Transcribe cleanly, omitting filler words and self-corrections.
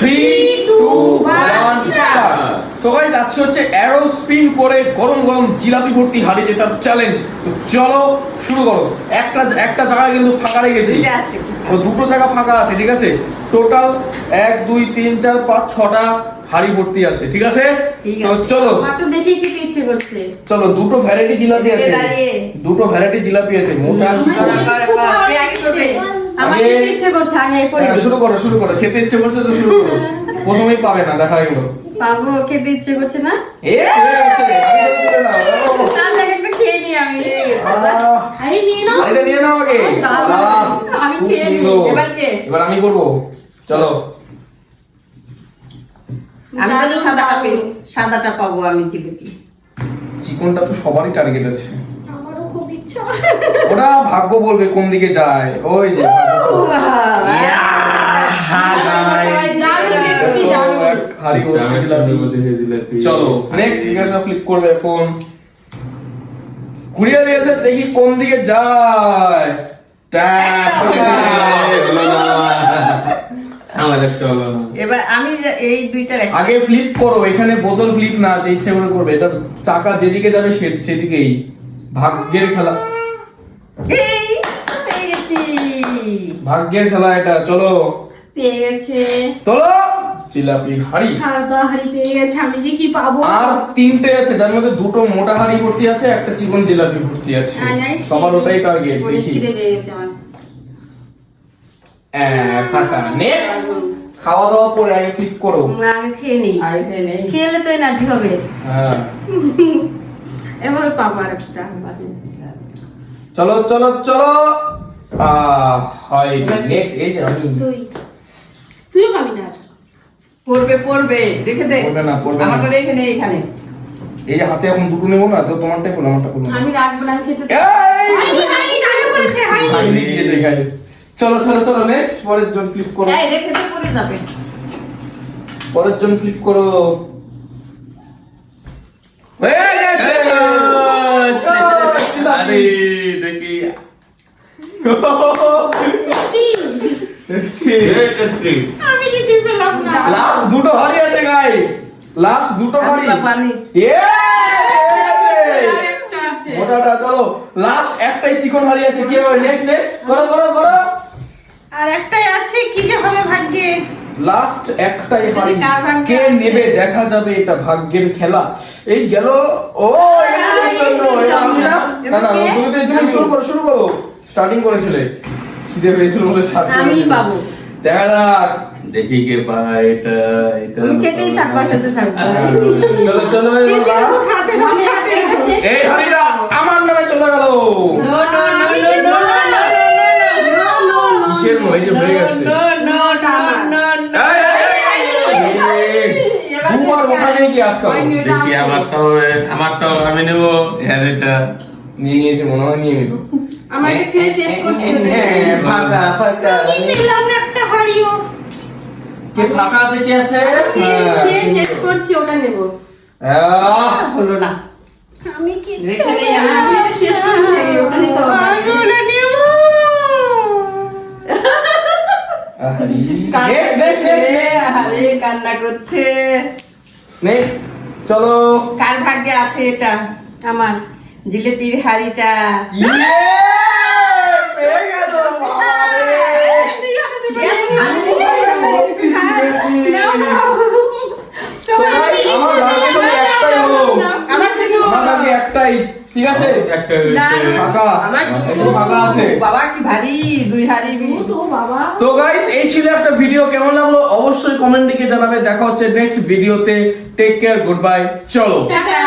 3 2 1 start. So guys আজকে হচ্ছে arrow spin করে গরম গরম জিলাপি ভর্তি হাড়ি জেতার চ্যালেঞ্জ। তো চলো শুরু করো। একটা জায়গা কিন্তু ফাঁকা রেখেছি, ও দুটো জায়গা ফাঁকা আছে, ঠিক আছে? টোটাল 1 2 3 4 5 6টা হাড়ি ভর্তি আছে, ঠিক আছে? তো চলো, আমার তো দেখেই খেতে ইচ্ছে করছে। চলো দুটো ভ্যারাইটি জিলাপি আছে, দুটো ভ্যারাইটি জিলাপি আছে, মোটা চিকন। আমার খেতে ইচ্ছে করছে, আগে পড়ে দিই। শুরু করো, খেতে ইচ্ছে করছে তো শুরু করো। প্রথমেই পাবে না, দেখা গেল। পাবো, খেতে ইচ্ছে করছে না? হয়ে গেছে, আমি তো বলে না। তার আগে একটা খেয়ে নিই আমি। এটা নিয়ে নাও আগে। আমি খেয়ে নিই। সুন্দর। এবার আমি করবো, চলো। আমি তো সাদাটা পাবো আমি জিলিপি। চিকনটা তো সবারই টার্গেট আছে, আমারও খুব ইচ্ছা। ওটা ভাগ্য বলবে কোন দিকে যায়। ওই যে হাড়ি ভর্তি জিলাপি। চলো নেক্সট জিজ্ঞাসা ফ্লিপ করবে এখন। কুড়িয়ে দিয়েছে, দেখি কোন দিকে যায়। এবার আমি এই দুইটার আগে ফ্লিপ করো, এখানে বোতল ফ্লিপ না, যে ইচ্ছে করে করবে। এটা চাকা যেদিকে যাবে সেদিকেই, ভাগ্যের খেলা। এই পেয়েছি। ভাগ্যের খেলা এটা। চলো পেয়ে গেছে। চলো, জিলাপি হাড়ি। সারদা হাড়ি পেয়ে গেছে, আমি যে কি পাবো। আর তিনটে আছে, যার মধ্যে দুটো মোটা হাড়ি ভর্তি আছে, একটা চিকন জিলাপি ভর্তি আছে। সবার ওটাই টার্গেট। দেখি খিদে পেয়ে গেছে আমার। ফাঁকা। নেক্সট খাওয়া দাওয়া করে আগে ফ্লিপ করো। আমরা আগে খেয়ে নিই, খেলে তো এনার্জি হবে। হ্যাঁ এভাবে পাবো আর একটা। চলো চলো চলো। হয় নেক্সট। এই যে আমি তুইও পাবি না। পড়বে রেখে দে। পড়বে না, পড়বে না। আমারটা রেখে নে এখানে। এই যে হাতে এখন দুটো নেবো না, তো তোমারটাই করো, আমারটা করো। আমি রাখবো না, আমি খেতে। হাড়ি বলেছে, হাড়ি। হাড়ি দিয়েছে গাইস। চলো চলো চলো নেক্সট। পরের জন ফ্লিপ করো, এই রেখে দে, পড়ে যাবে। পরের জন ফ্লিপ করো। হয়ে গেছে। আরে দেখি আমি কিছুই পেলাম না। লাস্ট দুটো হাড়ি আছে গাইস, লাস্ট দুটো হাড়ি। পানি। আরেকটা আছে। মোটাটা। চলো লাস্ট একটাই চিকন হাড়ি আছে। কি হবে? নেক্সট নেক্সট করো করো করো। আর একটাই আছে, কি যে হবে ভাগ্যে। লাস্ট একটাই এটা যে হাড়ি। কার ভাগ্যে কে আছে? নেবে দেখা যাবে, এটা ভাগ্যের খেলা। এই গেল। ও এর জন্য এবার আমি না না না, তুমি শুরু করো। স্টার্টিং করেছিলে, খিদে পেয়েছিল বলে স্টার্ট করেছিলে। আমিই পাবো। দেখা যাক। দেখি কে পায় এটা। আমি খেতেই থাকবো, খেতে থাকবো। চলো চলো লাস্ট। খাতে দাও, খাতে দাও। এই হাড়িটা আমার নামে চলে গেল। কিসের নয় যে হয়ে গেছে। দুবার ওখানে গিয়ে আটকাও। দেখি আমারটাও আমি নেবো। হ্যাঁ এটা নিয়ে নিয়েছে মনে হয়, নিয়ে নিল। আমাকে খেয়ে শেষ করছি। ফাঁকা ফাঁকা। আমি পেলাম না একটা হাড়িও। কে ফাঁকা হাতে কি আছে? খেয়ে শেষ করছি, ওটা নেবো। হলো না। আমি কি রেখে দে। আমি এটা শেষ করতে থাকি, ওটা নিতে হবে। ওটা নেব। আরে কান্না করছে। নেক্সট চলো। কার ভাগ্যে আছে এটা? আমার। জিলিপির হাড়িটা। পেয়ে গেছো। আমার ভাগ্যে খালি একটাই হলো। আমার ভাগ্যে একটাই, ঠিক আছে? একটা হয়েছে। ফাঁকা, আমার একটু ফাঁকা আছে। বাবা কি ভারী, 2 হাড়ি। তো বাবা। তো গাইস এই ছিল একটা ভিডিও। কেমন লাগলো অবশ্যই কমেন্ট লিখে জানাবে। দেখা হচ্ছে নেক্সট ভিডিওতে। Take care, good bye. চলো। টাটা।